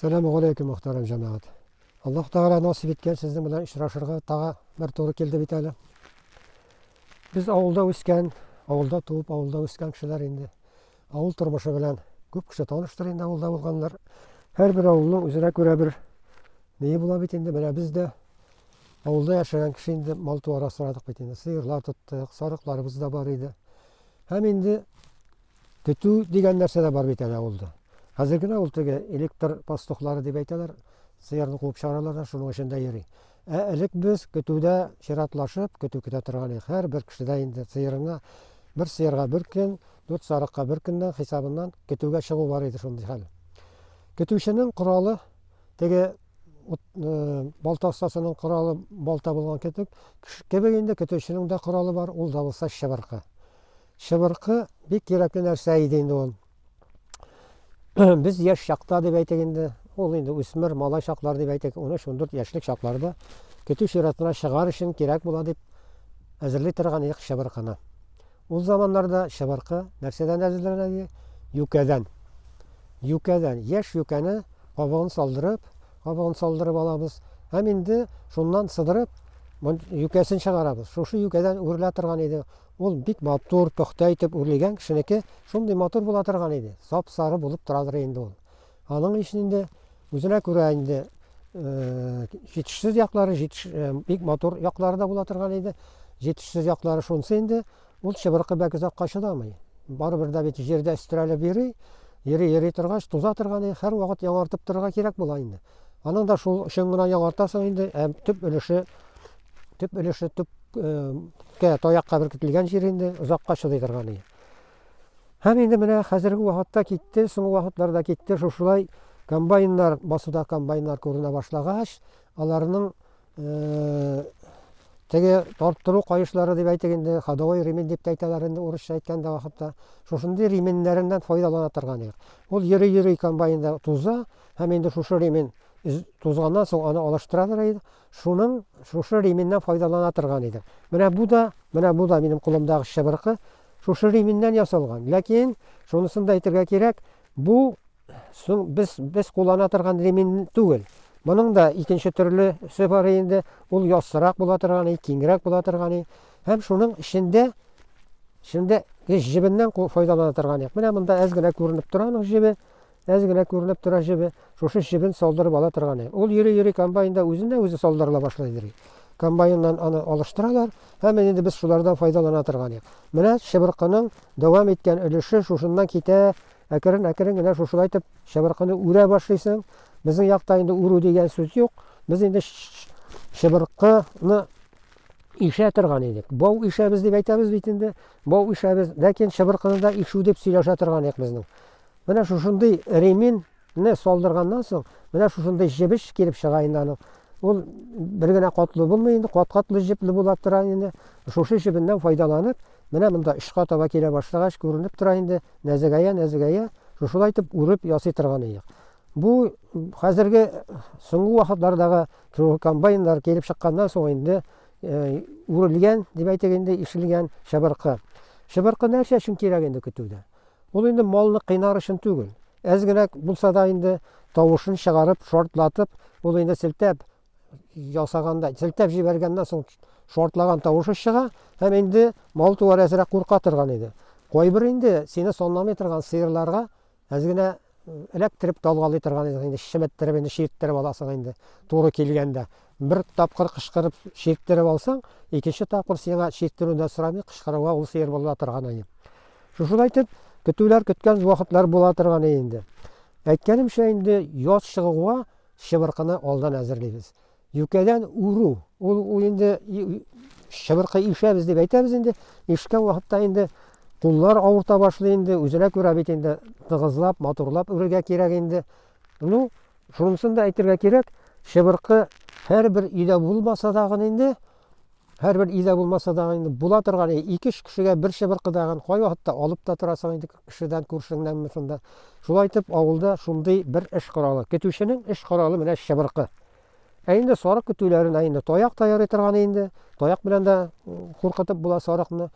Assalamu alaikum muhtaram cemaat. Allah Teala nasip etken sizin bilen işraşırga tağa bir toğru keldi bit әле. Biz avulda üsken, avulda tuğup avulda üsken kişiler indi. Avul turmuşu bilen köp kişi tanıştır indi avulda bulganlar. Her bir avulun üzerine göre bir neyi bula bit indi. Bana biz de avulda yaşayan kişi indi mal tuğara sıradık bit indi. Sıyırlar tuttuk, sarıklarımız da var idi. Hem indi kötü digen nerse de var bit әле avulda. Hazırgına ultuga elektr pastoqlары деп әйтәләр, сыерны куып чыгаралар да шуның эчендә йөри. Элек без көтүдә чиратлашып, көтү көтә торган идек. Һәр бер кешедә инде сыерына бер сыерга бер көн, 4 сарыкка бер көннән хисабыннан көтүгә чыгу бар иде шундый хәл. Көтүченең коралы теге балта остасының коралы балта булган көтүк, кебек инде көтүченең дә коралы бар, ул да булса шыбыркы. Шыбыркы бик кирәкле нәрсә иде инде ул. Biz yaş şaqta деп әйтегенде, ул инде үсмер малай шаклар дип әйтәк, 13-14 яшьлек шакларда көтү ширатына чыгар өчен кирәк була дип әзерли торган идек шыбыркыны. Ул заманнарда шыбыркы нәрсәдән әзерләнә ди? Юкәдән. Юкәдән, яшь юкәне кабыгын салдырып алабыз. Һәм инде шуннан сыдырып, юкәсен чыгарабыз. Шушы юкәдән үрелә торган иде. Ул бик матур, пөхтә итеп үрлегән кешенеке шундый матур була торган иде. Сап-сары булып торадыр инде ул. Аның ичендә үзенә күрә инде җитешсез яклары, бик матур яклары да була торган иде. Җитешсез яклары шунсы инде, ул шыбыркы бәк озакка чыдамый. Барыбер дә бит җирдә өстерәлеп йөри торгач, туза торган иде, һәр вакыт яңартып торырга кирәк була инде. Аның да шул өчен генә яңартасың инде, төп өлеше тоякка беркетелгән җир инде озакка чыдый торган иде. Һәм инде менә хәзерге вакытта китте, соңгы вакытларда китте, шушылай комбайннар, басуда комбайннар күренә башлагач, аларның теге тарттыру кайышлары дип әйтегәндә, ходовой ремень дип әйтәләр инде урысча әйткәндә вакытта, шушындый ременьнәреннән файдалана торган иде. Ул йөри комбайнда туза, һәм инде шушы ремень тузганнан соң аны алыштырадыр иде. Шушы ременнән файдалана торган иде. Менә бу да минем кулымдагы шыбыркы шушы ременнән ясалган. Ләкин шунысын да әйтергә кирәк, бу без куллана торган ремень түгел. Моның да икенче төрлесе бар инде. Ул яссырак була торган, киңрәк була торган. Һәм шуның ичендә җибеннән файдалана торган. Менә монда әз генә күренеп тора аның җибе. Шушы җибен салдырып ала торган. Ул йөри комбайнда үзе салдырыла башлайды. Комбайннан аны алыштыралар, һәм инде без шулардан файдалана торган. Менә шыбыркының дәвам иткән өлеше шушыннан китә, әкрен генә шушылайтып шыбыркыны үрә башлыйсың. Безнең якта инде үрү дигән сүз юк. Без инде шыбыркыны ишә торган идек. Бау ишәбез дип әйтәбез бит инде. Бау ишәбез, ләкин шыбыркыны да ишү дип сөйләшә торган идек безнең. Менә шушындый ременьне салдырганнан соң, менә шушындый җибеш килеп чыга инде аның. Ул бер генә катлы булмый инде, кат-катлы җипле була тора инде. Шушы җибеннән файдаланып, менә монда 3 таба килә башлагач күренеп тора инде, нәзегәя, шушылайтып үреп ясый торган идек. Бу хәзерге соңгы вакытлардагы комбайннар килеп чыкканнан соң инде үрелгән дип әйтегәндә ишелгән шыбыркы. Шыбыркы нәрсә өчен кирәк инде көтүдә? Ул инде малны кыйнар өчен түгел. Әз генә булса да инде тавышын чыгарып, шортлатып, ул инде селтәп җибәргәннән соң шортлаган тавышы чыга, һәм инде мал туар әзрәк курка торган иде. Кайбер инде сине санламый торган сыерларга әз генә эләктереп талгалый торган иде, инде шимәттереп, инде ширттереп аласың инде туры килгәндә. Бер тапкыр кышкырып ширттереп алсаң, икенче тапкыр сиңа ширттерүдә сорамый кышкыруга ул сыер була торган иде. Шушылайтып көтүләр көткән вакытлар була торган инде. Әйткәнемчә инде яз чыгуга шыбыркыны алдан әзерлибез. Юкәдән үрү, ул инде шыбыркы ишәбез дип әйтәбез инде. Ишкән вакытта инде куллар авырта башлый инде, үзенә күрә бит инде тыгызлап, матурлап үрергә кирәк инде. Шунысын да әйтергә кирәк, шыбыркы һәрбер өйдә булмаса да инде була торган. 2 кешегә бер шыбыркы дагы кайвакытта алып та торасың инде кешедән күршеңнән шунда. Шулайтып авылда шундый бер эш коралы, көтүченең эш коралы менә шыбыркы. Инде сарык көтүләрен инде таяк таяр торган инде. Таяк белән дә куркытып була сарыкны.